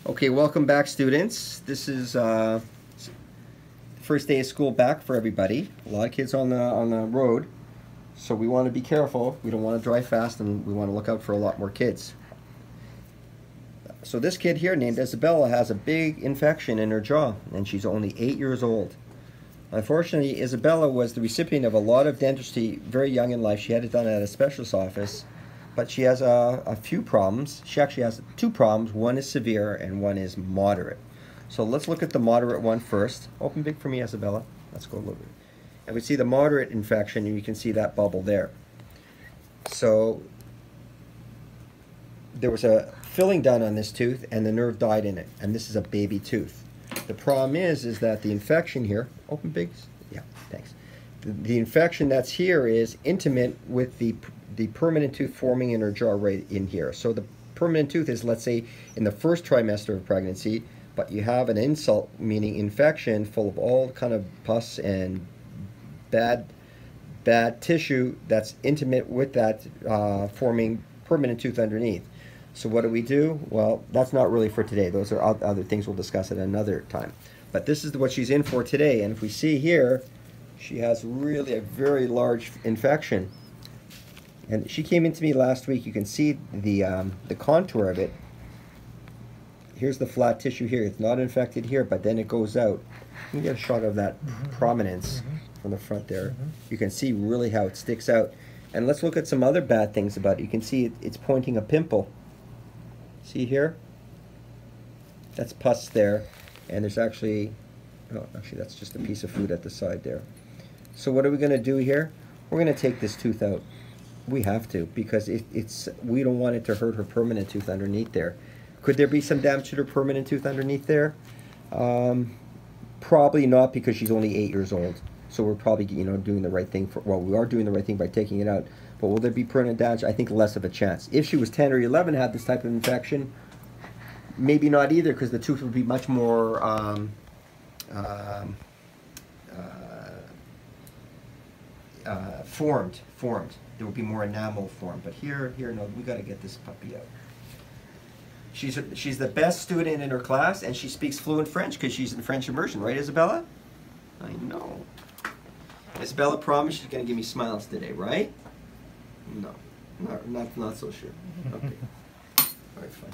Okay, welcome back, students. This is first day of school back for everybody. A lot of kids on the road, so we want to be careful. We don't want to drive fast, and we want to look out for a lot more kids. So this kid here named Isabella has a big infection in her jaw, and she's only 8 years old. Unfortunately, Isabella was the recipient of a lot of dentistry very young in life. She had it done at a specialist office, but she has a few problems. She actually has two problems. One is severe and one is moderate. So let's look at the moderate one first. Open big for me, Isabella. Let's go a little bit. And we see the moderate infection, and you can see that bubble there. So there was a filling done on this tooth, and the nerve died in it, and this is a baby tooth. The problem is that the infection here, open big, yeah, thanks. The infection that's here is intimate with the permanent tooth forming in her jaw right in here. So the permanent tooth is, let's say, in the first trimester of pregnancy, but you have an insult, meaning infection, full of all kind of pus and bad tissue that's intimate with that forming permanent tooth underneath. So what do? Well, that's not really for today. Those are other things we'll discuss at another time. But this is what she's in for today. And if we see here, she has really a very large infection. And she came into me last week. You can see the contour of it. Here's the flat tissue here. It's not infected here, but then it goes out. You can get a shot of that prominence from the front there. You can see really how it sticks out. And let's look at some other bad things about it. You can see it's pointing a pimple. See here? That's pus there. And there's actually, oh, actually that's just a piece of food at the side there. So what are we going to do here? We're going to take this tooth out. We have to, because we don't want it to hurt her permanent tooth underneath there. Could there be some damage to her permanent tooth underneath there? Probably not, because she's only 8 years old. So we're probably, doing the right thing well, we are doing the right thing by taking it out. But will there be permanent damage? I think less of a chance. If she was 10 or 11, had this type of infection, maybe not either, because the tooth would be much more formed. There would be more enamel formed. But here, no, we got to get this puppy out. She's the best student in her class, and she speaks fluent French because she's in French immersion, right, Isabella? I know. Isabella promised she's going to give me smiles today, right? No, not so sure. Okay. All right, fine.